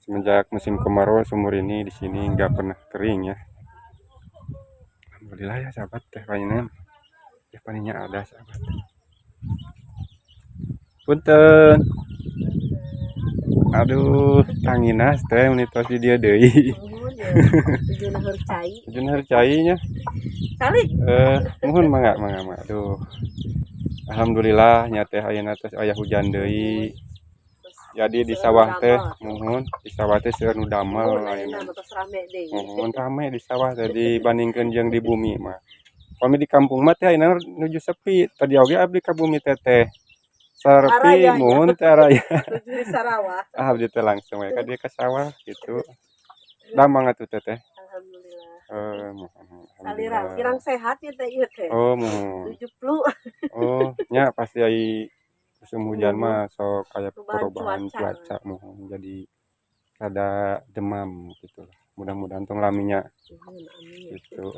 Semenjak musim kemarau sumur ini di sini nggak pernah kering ya. Alhamdulillah ya sahabat, teh paninya ada sahabat. Punten. Aduh, tanginas teh menitos di dia deui. Tujuan harus cai. Jeung harcainya. Kali. Muhun mangga. Aduh. Alhamdulillah nya teh ayeuna tos aya hujan deui. Jadi di sawah teh muhun, di sawah teh seueur nu damel ayeuna. Muhun rame di sawah teh dibandingkeun jeung di bumi mah. Pami di kampung mah teh ayeuna nuju sepi. Tadi oge abdi ka bumi teteh. Sarpi muhun teh araya. Tujuan Sarawak. Abdi teh langsung we ka dieu ka sawah gitu. Damang atuh teteh. Alhamdulillah. Salirang kirang sehat ya teh ieu teh. Oh, muhun. 70. Oh, nya pasti ai musim hujan mah sok aya perubahan cuaca muhun. Jadi rada demam gitu. Mudah-mudahan tong laminya gitu.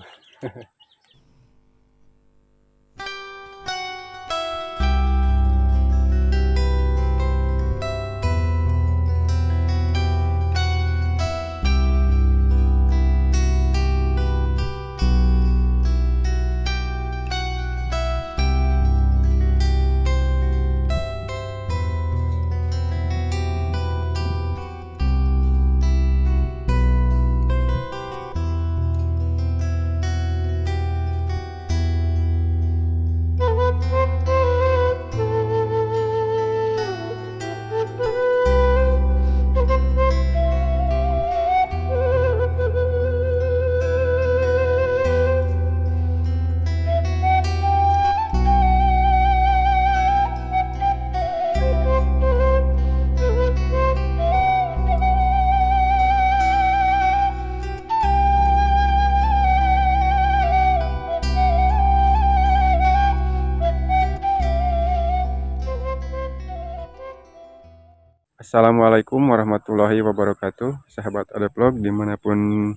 Assalamualaikum warahmatullahi wabarakatuh. Sahabat Adevlog dimanapun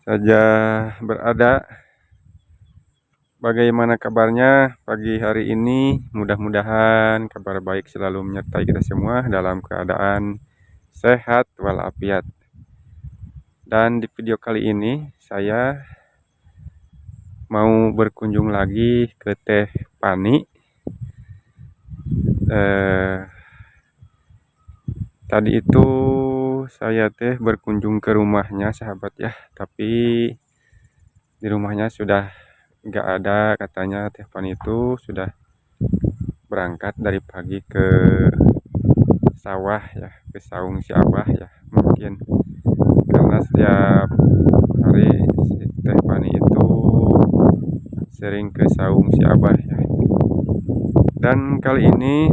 saja berada. Bagaimana kabarnya pagi hari ini? Mudah-mudahan kabar baik selalu menyertai kita semua dalam keadaan sehat walafiat. Dan di video kali ini saya mau berkunjung lagi ke Teh Pani. Tadi itu saya teh berkunjung ke rumahnya sahabat ya, tapi di rumahnya sudah nggak ada, katanya Teh Pani itu sudah berangkat dari pagi ke sawah ya, ke saung si Abah ya, mungkin karena setiap hari si Teh Pani itu sering ke saung si Abah ya. Dan kali ini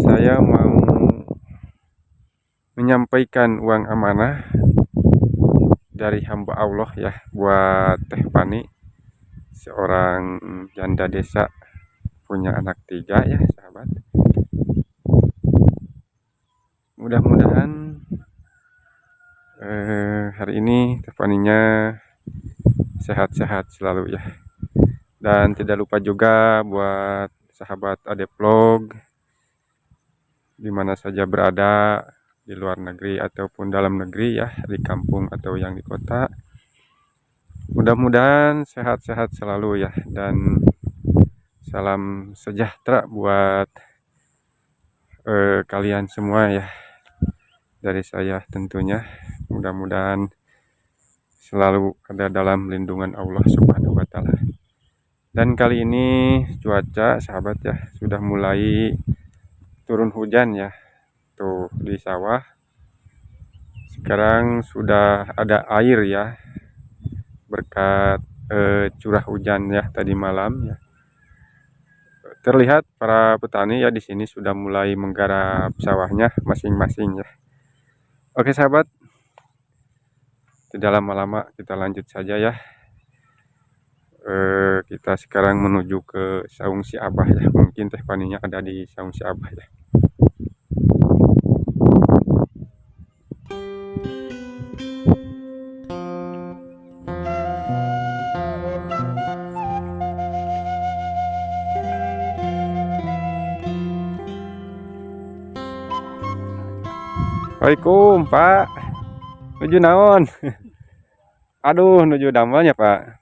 saya mau menyampaikan uang amanah dari hamba Allah ya buat Teh Pani, seorang janda desa punya anak 3 ya sahabat. Mudah-mudahan hari ini Teh Paninya sehat-sehat selalu ya. Dan tidak lupa juga buat sahabat Adevlog dimana saja berada, di luar negeri ataupun dalam negeri ya, di kampung atau yang di kota. Mudah-mudahan sehat-sehat selalu ya, dan salam sejahtera buat kalian semua ya, dari saya tentunya. Mudah-mudahan selalu ada dalam lindungan Allah Subhanahu wa Ta'ala. Dan kali ini cuaca sahabat ya sudah mulai turun hujan ya, tuh di sawah sekarang sudah ada air ya, berkat curah hujan ya tadi malam ya. Terlihat para petani ya di sini sudah mulai menggarap sawahnya masing-masing ya. Oke sahabat, tidak lama-lama kita lanjut saja ya. Kita sekarang menuju ke saung si Abah ya, mungkin Teh Paninya ada di saung si Abah ya. Waalaikum Pak. Nuju naon? Aduh, nuju damelnya Pak.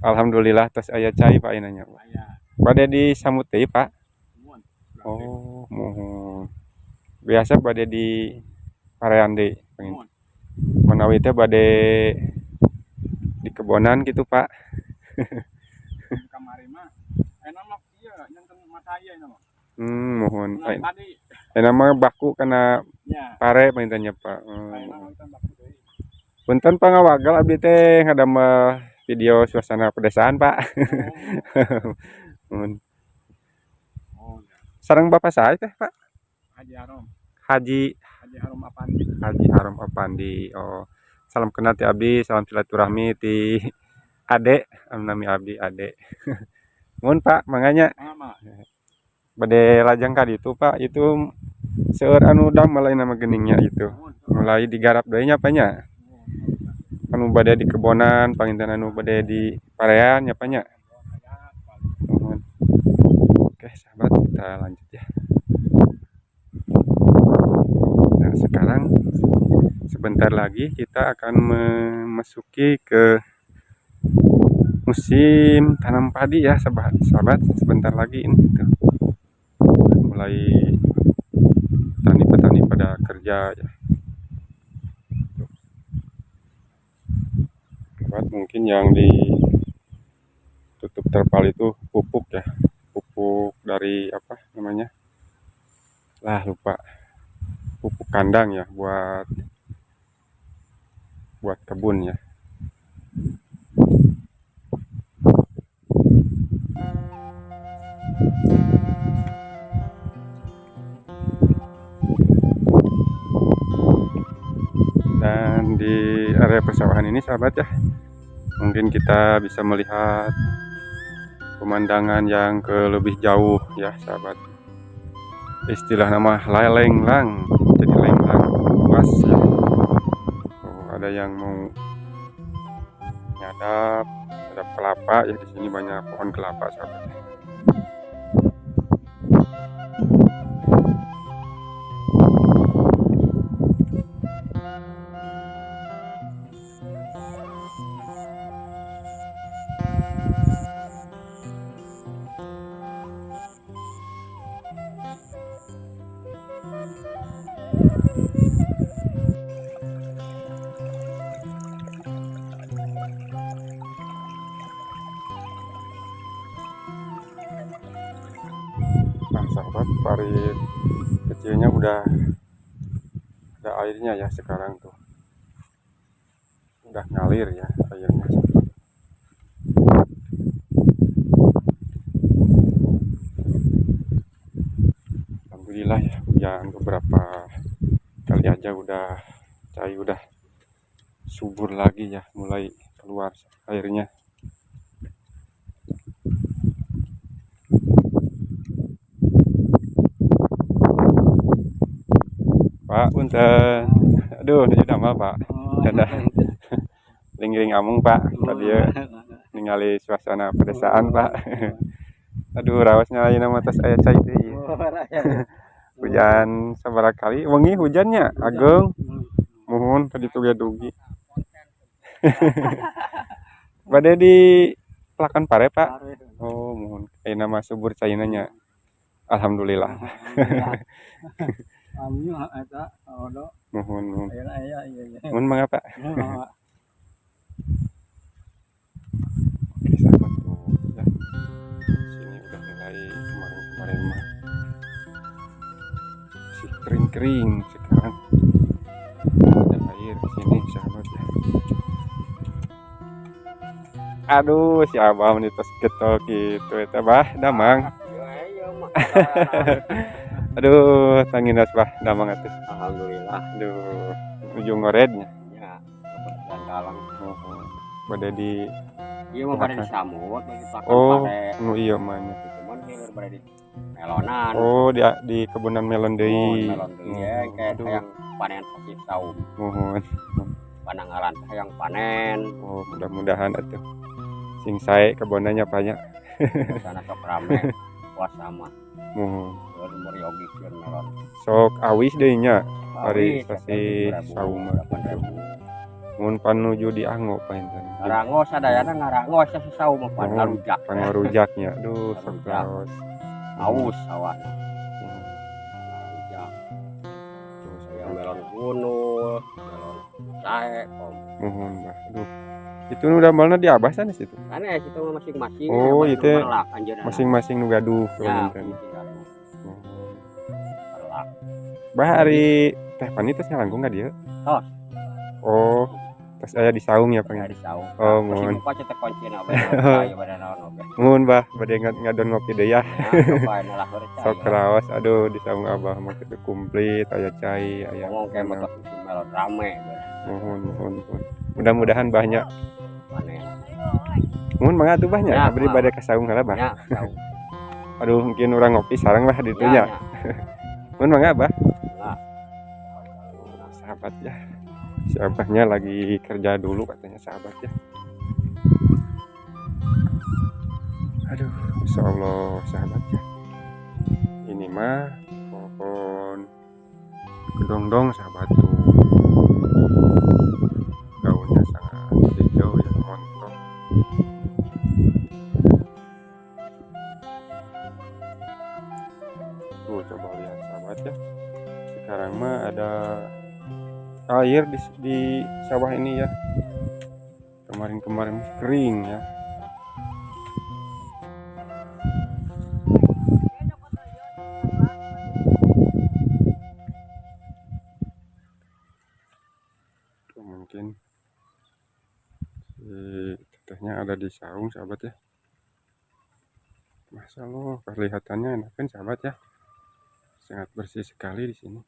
Alhamdulillah tos aya cai Pak inanya Pak. Bade disambut deui Pak. Oh, mohon. Biasa bade di parean deui. Menawi teh bade di kebonan gitu Pak. Kamari mah mah ieu nyanten mata ieu mah. Mohon. Tadi Mah baku kana nya pare paintanya Pak. mah kita baku deui. Punten pangawagal abdi teh ngadamel video suasana pedesaan Pak. Mun Oh, sareng Bapak saha teh Pak? Haji Harom. Haji Harom Apandi. Haji Harom Apandi. Oh, salam kenal ti abdi, salam silaturahmi ti Ade, nami abdi Ade. Mun Pak, manganya Mama. bade lajang ka ditu Pak, itu seueur anu damel nama geningnya itu. Mulai digarap deui nya Pak nya. Anu bade di kebonan, panginten anu bade di parean nya Pak nya. Nuhun. Oke, sahabat, kita lanjut ya. Nah, sekarang sebentar lagi kita akan memasuki ke musim tanam padi ya sahabat, sebentar lagi ini gitu. Mulai petani-petani pada kerja ya. Sahabat, mungkin yang ditutup terpal itu pupuk ya, pupuk dari apa namanya, lupa, pupuk kandang ya buat kebun ya. Dan di area persawahan ini sahabat ya, mungkin kita bisa melihat pemandangan yang ke lebih jauh ya sahabat. Istilah nama lelenglang, jadi lenglang luas ya. Oh, ada yang mau nyadap, ada kelapa ya, di sini banyak pohon kelapa sahabat. Nah sahabat, parit kecilnya udah ada airnya ya sekarang tuh, udah ngalir ya airnya. Alhamdulillah ya, hujan beberapa kali aja udah cai, udah subur lagi ya, mulai keluar airnya. Pak, punten. Aduh, nuju damel Pak. Dadah. Ling-ling amung Pak. Tadi ya ningali suasana pedesaan Pak. Aduh, raosnya ayeuna mah tos aya cai teh. Hujan sabaraha kali wengi hujannya Agung. Muhun tadi tuh dugi. Bade di Pelakan Pare Pak. Oh, muhun. Ayeuna mah subur caina nya. Alhamdulillah. Muhun. Mun mangga Pak. Oke sahabat tuh ya. Sini udah mulai kemarin mah masih kering sekarang. Ada air di sini sahabat ya. Aduh, si Abah menitos getok gitu eta Bah, damang. Aduh, tanginas Bah, damang atuh. Alhamdulillah. Aduh, ujung ngorednya. Ya, dapat dalang. Bade di Iya mah pada disambut bagi pakan oh, pare. nu iya mah nya. Cuman hilir pada di melonan. Oh, di kebunan melon deui. Melon deui ya, kayak yang panen pasti tahu. Muhun. Pananggalan yang panen. Oh, mudah-mudahan atuh. Sing sae kebonanya banyak. Sana sok rame puasa mah. Muhun. Umur yogi melon. Sok awis deui nya. Parisasi sauma gitu. Mun panuju dianggo painten. Ngarango sadayana ngarango asa sasaum pan ngarujak. Pangarujaknya. Aduh, sok Ngarujak. laos. Aus awana. Ngarujak. Terus aya melon gunul, melon sae, Muhun bah. Aduh. Itu nu damelna di Abah sana situ. sanes itu mah masing-masing. Oh, Abah ieu teh merlak anjeunna. Masing-masing nu gaduh Ya, painten. masing-masing merlak. Bah hari teh pani teh ngalangkung ka dieu? Tos. Oh, pas aya di saung ya Pengen pengen. disaung. Oh, Masih mohon. buka cetek kuncina bae aya naon oge. Muhun bah, bade ngadon ngopi deui ya. Ya, coba lah Sok raos, aduh di saung Abah mah kitu komplit, aya cai, aya ngomong kayak motor melon rame. Muhun. Mudah-mudahan banyak. Panen. Muhun mangga atuh bahnya, Ya, abdi bade ka saung heula bah. Ya, tahu. Aduh, mungkin urang ngopi sareng lah di ditu Ya, nya. ya. Muhun mangga bah. Nah, Sahabat ya. Si Abahnya lagi kerja dulu katanya sahabat ya. Aduh, Masya Allah sahabat ya. Ini mah pohon kedongdong sahabat tuh. Daunnya sangat hijau ya, montok. Tuh coba lihat sahabat ya. Sekarang mah ada air di sawah ini ya. Kemarin-kemarin kering ya. Tuh mungkin tetehnya ada di saung sahabat ya. Masya Allah, kelihatannya enak kan sahabat ya. Sangat bersih sekali di sini.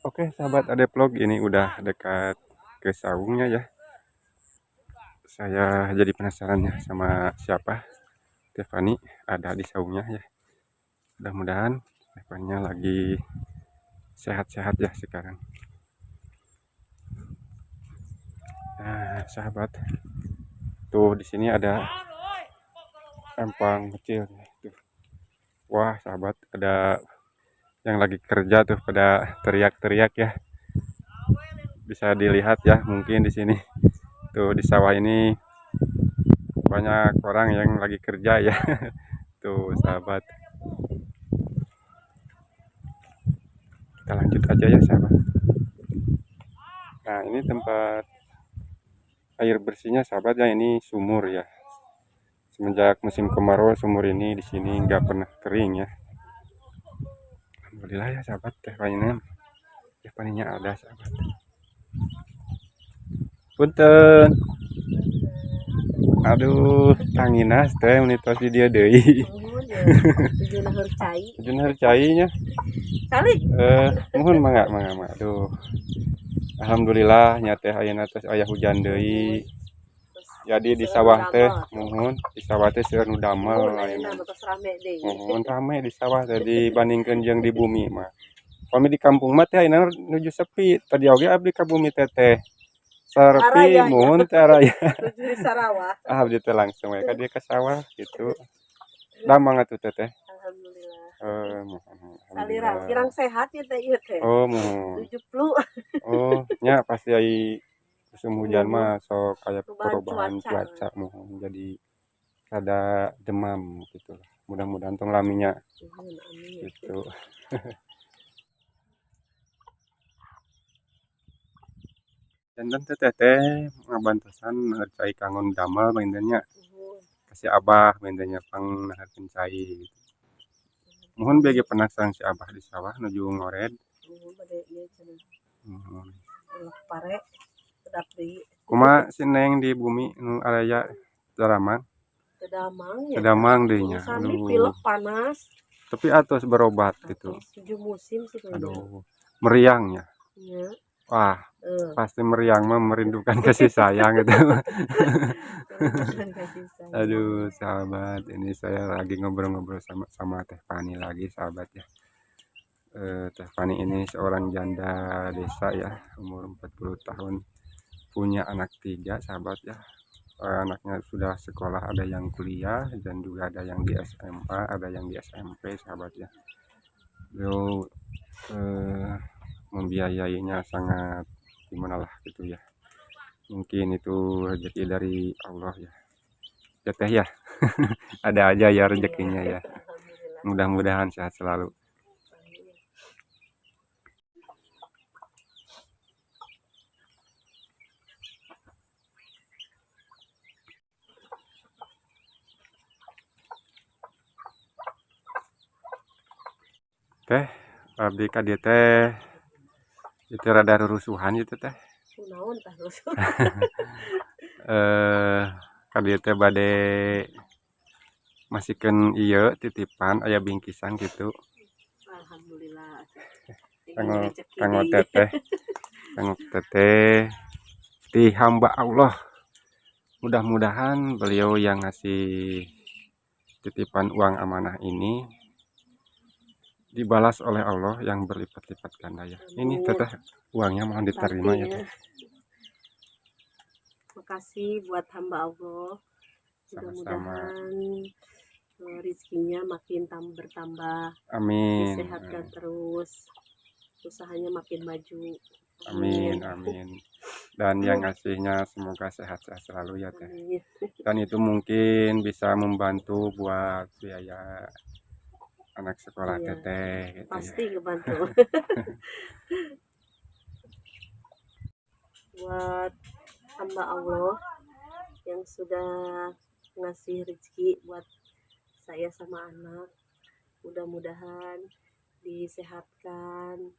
Oke sahabat Ade Vlog, ini udah dekat ke saungnya ya. Saya jadi penasaran ya sama siapa Stefani ada di saungnya ya. Mudah-mudahan Stefaninya lagi sehat-sehat ya sekarang. Nah sahabat, tuh di sini ada empang kecil tuh. Wah sahabat, ada yang lagi kerja tuh pada teriak-teriak ya. Bisa dilihat ya mungkin di sini. Tuh di sawah ini banyak orang yang lagi kerja ya. Tuh sahabat. Kita lanjut aja ya sahabat. Nah ini tempat air bersihnya sahabat ya, ini sumur ya. Semenjak musim kemarau sumur ini di sini nggak pernah kering ya. Alhamdulillah ya sahabat, teh paninya ada sahabat. Punten. Aduh, tanginas teh menitos di dia deui. Tujuan harus cai. Bener cainya. Kali. Mohon mangga. Aduh. Alhamdulillah nya teh ayeuna tos aya hujan deui. Jadi di sawah teh mohon di sawah teh seueur nu damel ayeuna. Mohon rame di sawah teh dibandingkeun jeung di bumi mah. Pami di kampung mah teh ayeuna nuju sepi. Tadi oge abdi ka bumi teteh. Sarpi mohon teh araya. Tujuh Sarawak. Abdi teh langsung we ka dia ke sawah gitu. Damang atuh teteh. Alhamdulillah. Salirang, kirang sehat ya teh ieu teh. Oh, mohon. 70. Oh, nya pasti ai musim hujan mah sok aya perubahan cuaca mohon jadi ada demam gitu. Mudah-mudahan tong laminya gitu. Janten teteh ngabantosan cai kangon damel mainnya kasih Abah mainnya pang naharkeun cai gitu. Mohon bege penasaran si Abah di sawah nuju ngored. Pare sedap deui. Kumaha si Neng di bumi nu araya Daramang? Tedamang ya. Tedamang deui nya. Sami pilek panas. Tapi atos berobat gitu. 7 musim sih kayaknya. Aduh, meriangnya. Iya. Wah, pasti meriang mah merindukan kasih sayang gitu. Aduh, sahabat, ini saya lagi ngobrol-ngobrol sama Teh Fani lagi, sahabat ya. Teh Fani ini seorang janda desa ya, umur 40 tahun. punya anak 3 sahabat ya. Anaknya sudah sekolah, ada yang kuliah dan juga ada yang di SMA, ada yang di SMP sahabat ya. Beliau membiayainya sangat gimana lah gitu ya. Mungkin itu rezeki dari Allah ya. Teteh ya. Ada aja ya rezekinya ya. Alhamdulillah. Mudah-mudahan sehat selalu. Teh, abdi ka dieu teh itu rada rurusuhan gitu teh. Kunaon tah rusuh. Ka dieu teh bade masihkeun ieu titipan aya bingkisan gitu. Alhamdulillah. Kanggo Rezeki kanggo deui. teteh. Kanggo teteh ti hamba Allah. Mudah-mudahan beliau yang ngasih titipan uang amanah ini dibalas oleh Allah yang berlipat-lipat ganda ya. Ini teteh uangnya mohon diterima ya teh. Makasih buat hamba Allah. Sama-sama. Mudah-mudahan rezekinya makin bertambah, Amin. disehatkan terus, usahanya makin maju. Amin, amin. Dan yang ngasihnya semoga sehat-sehat selalu ya teh. Amin. Dan itu mungkin bisa membantu buat biaya anak sekolah Iya, teteh gitu ya. pasti ngebantu. Buat hamba Allah yang sudah ngasih rezeki buat saya sama anak, mudah-mudahan disehatkan,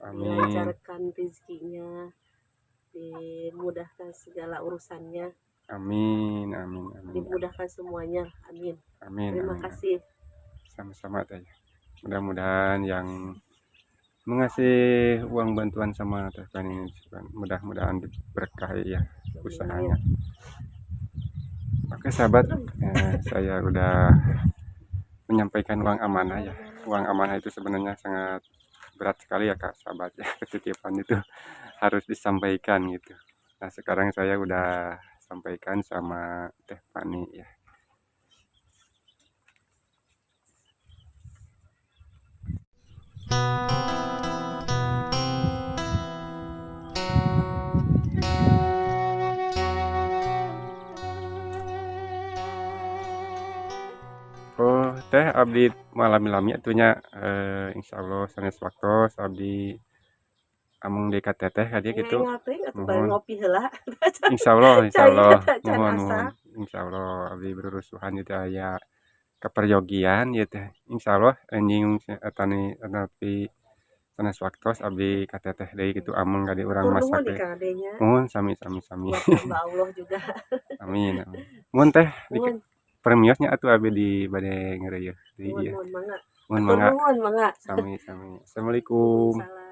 Amin. dilancarkan rezekinya, dimudahkan segala urusannya, Amin, amin, amin. dimudahkan semuanya. Amin. Amin, Terima amin. kasih. Sama-sama teh. Mudah-mudahan yang mengasih uang bantuan sama teh kan ini mudah-mudahan berkah ya usahanya. Oke sahabat, saya udah menyampaikan uang amanah ya. Uang amanah itu sebenarnya sangat berat sekali ya kak sahabat ya. Ketitipan itu harus disampaikan gitu. Nah sekarang saya udah sampaikan sama Teh Fani ya. Oh teh abdi malam-malamnya tuhnya insya Allah sanes waktu abdi amung dekat teteh kadi gitu. Ngapain atuh bari Mohon ngopi heula. insya Allah Can mohon asa. insya Allah abdi berurusuhan itu aya keperyogian ya teh insya Allah anjing tani tapi sanes waktu abdi ka teteh deui gitu amung kadi urang Tur masak nuhun di teh. Kang Adenya. Mohon sami-sami. Buat hamba Allah juga. Amin, amin. Mohon teh Nuhun, premiosnya atuh abdi di bade ngeureuyeuh di nuhun, ieu. nuhun mangga. Mohon Atur mangga nuhun mangga. sami-sami. Assalamualaikum. Salam.